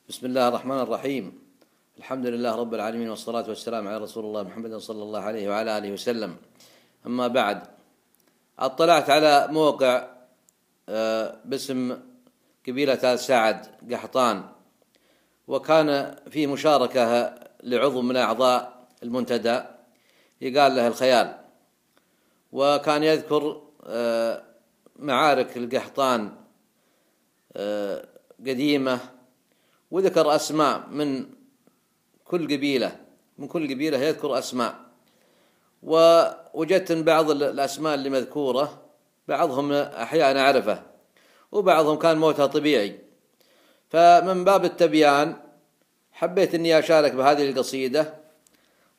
بسم الله الرحمن الرحيم. الحمد لله رب العالمين، والصلاة والسلام على رسول الله محمد صلى الله عليه وعلى آله وسلم. أما بعد، اطلعت على موقع باسم قبيلة آل سعد قحطان، وكان في مشاركة لعضو من أعضاء المنتدى يقال له الخيال، وكان يذكر معارك القحطان قديمة، وذكر أسماء من كل قبيلة يذكر أسماء. ووجدت أن بعض الأسماء اللي مذكورة بعضهم أحياء نعرفه، وبعضهم كان موتها طبيعي. فمن باب التبيان حبيت أني أشارك بهذه القصيدة،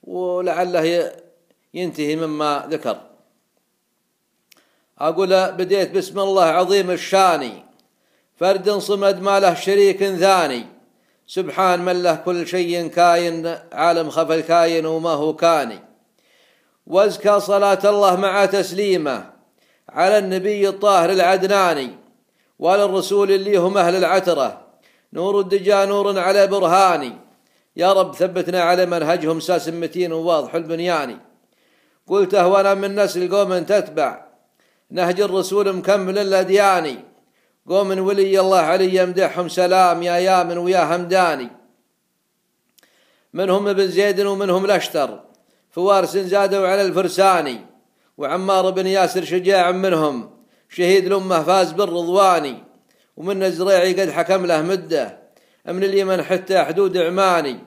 ولعله ينتهي مما ذكر. أقول: بديت بسم الله عظيم الشاني، فرد صمد ما له شريك ثاني، سبحان من له كل شيء كاين، عالم خفى الكاين وما هو كاني. وازكى صلاة الله مع تسليمه على النبي الطاهر العدناني، وعلى الرسول اللي هم أهل العترة، نور الدجى نور على برهاني. يا رب ثبتنا على منهجهم ساس متين وواضح البنياني. قلته وأنا من نسل قوم تتبع نهج الرسول مكمل الأدياني، قوم ولي الله علي يمدحهم سلام يا يامن ويا همداني. منهم ابن زيد ومنهم الأشتر، فوارس زادوا على الفرساني، وعمار بن ياسر شجاع منهم، شهيد الأمة فاز بالرضواني. ومن الزريعي قد حكم له مدة، من اليمن حتى حدود عماني.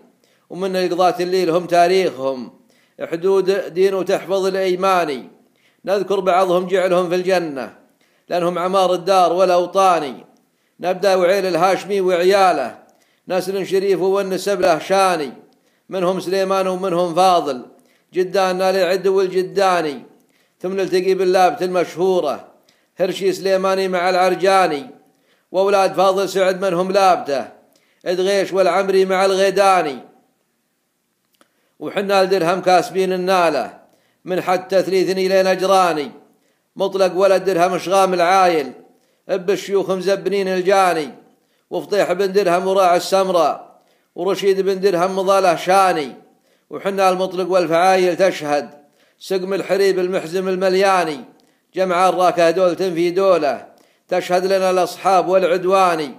ومن القضاة الليل هم تاريخهم، حدود دين وتحفظ الأيماني. نذكر بعضهم جعلهم في الجنة، لأنهم عمار الدار والأوطاني. نبدأ وعيل الهاشمي وعياله، نسل شريف والنسب له شاني. منهم سليمان ومنهم فاضل، جدان نال عدو الجداني. ثم نلتقي باللابت المشهورة، هرشي سليماني مع العرجاني. وأولاد فاضل سعد منهم لابته، إدغيش والعمري مع الغيداني. وحنا الدرهم كاسبين النالة، من حتى ثليثني إلى نجراني. مطلق ولد درهم شغام العايل، اب الشيوخ مزبنين الجاني. وفطيح بن درهم وراع السمراء، ورشيد بن درهم مضاله شاني. وحنا المطلق والفعايل تشهد، سقم الحريب المحزم الملياني. جمع الراكه دولة في دولة، تشهد لنا الأصحاب والعدواني.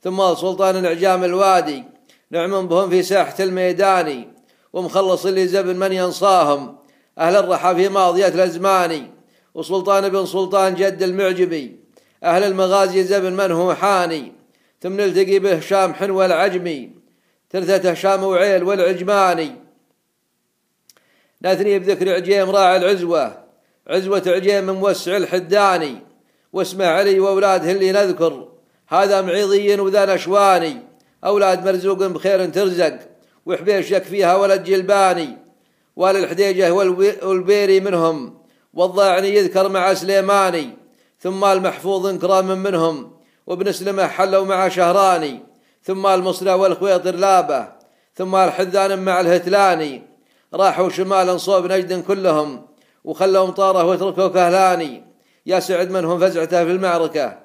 ثم سلطان العجام الوادي، نعم بهم في ساحة الميداني. ومخلص اللي زبن من ينصاهم، أهل الرحى في ماضية الأزماني. وسلطان بن سلطان جد المعجبي، أهل المغازي زبن من هو حاني. ثم نلتقي بهشام حنوى العجمي، ثلثة هشام وعيل والعجماني. نثني بذكر عجيم راعي العزوة، عزوة عجيم موسع الحداني. واسمه علي وأولاده اللي نذكر، هذا معيضي وذا نشواني. أولاد مرزوق بخير ترزق، وحبيش يكفيها ولد جلباني. والحديجة والبيري منهم، والضاعني يذكر مع سليماني. ثم المحفوظ كرام منهم، وابن سلمة حلوا مع شهراني. ثم المصرى والخويطر لابه، ثم الحذان مع الهتلاني. راحوا شمالا صوب نجد كلهم، وخلوا مطاره واتركوا كهلاني. يا سعد منهم فزعته في المعركة،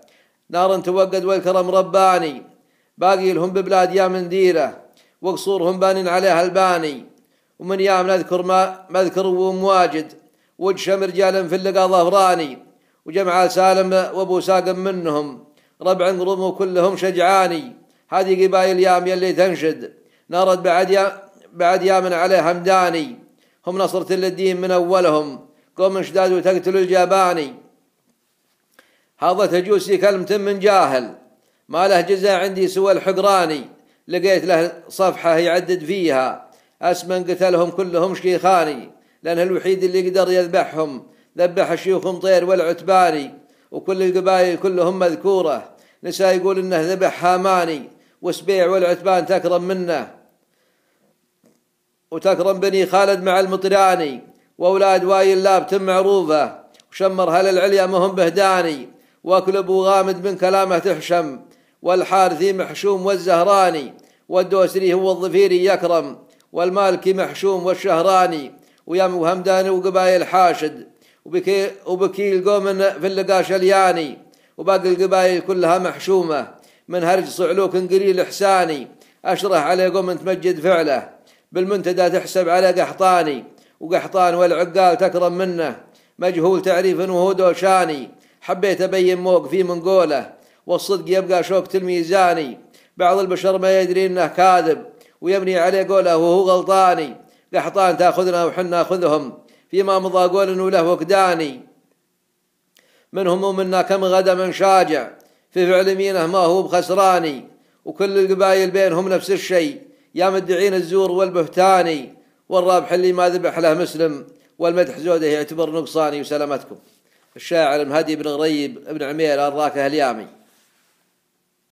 نار توقد والكرم رباني. باقي لهم ببلاد يا من ديره، وقصورهم بان عليها الباني. ومن يام نذكر ما مذكر ومواجد، وجشم رجال في اللقا ظهراني. وجمع سالم وابو ساقم منهم، ربع قرم كلهم شجعاني. هذه قبائل يام يلي تنشد، نارد بعد يامن عليه همداني. هم نصرة للدين من أولهم، قوم شداد وتقتل الجباني. هذا تجوسي كلمة من جاهل، ما له جزاء عندي سوى الحقراني. لقيت له صفحة يعدد فيها، أسمن قتلهم كلهم شيخاني. لأنه الوحيد اللي يقدر يذبحهم، ذبح الشيوخ مطير والعتباني. وكل القبائل كلهم مذكورة، نساء يقول إنه ذبح هاماني. وسبيع والعتبان تكرم منه، وتكرم بني خالد مع المطراني. وأولاد وايل لابت معروفة، وشمر هل العليا مهم بهداني. واكل ابو غامد من كلامه تحشم، والحارثي محشوم والزهراني. والدوسري هو الظفيري يكرم، والمالكي محشوم والشهراني. ويم وهمداني وقبائل حاشد، وبكي القوم في اللقا شلياني. وباقي القبائل كلها محشومة، من هرج صعلوك قليل إحساني. أشرح عليه قم تمجد فعله، بالمنتدى تحسب على قحطاني، وقحطان والعقال تكرم منه، مجهول تعريف وهو شاني، حبيت أبين موقفي من قوله، والصدق يبقى شوكة الميزاني، بعض البشر ما يدري إنه كاذب ويبني عليه قوله وهو غلطاني، قحطان تأخذنا وحنا نأخذهم، فيما مضى قول وله وكداني، منهم ومنا كم غدا من شاجع، في فعل يمينه ما هو بخسراني، وكل القبائل بينهم نفس الشيء، يا مدعين الزور والبهتاني، والرابح اللي ما ذبح له مسلم، والمدح زوده يعتبر نقصاني. وسلامتكم. الشاعر المهدي بن غريب بن عمير الراكه اليامي.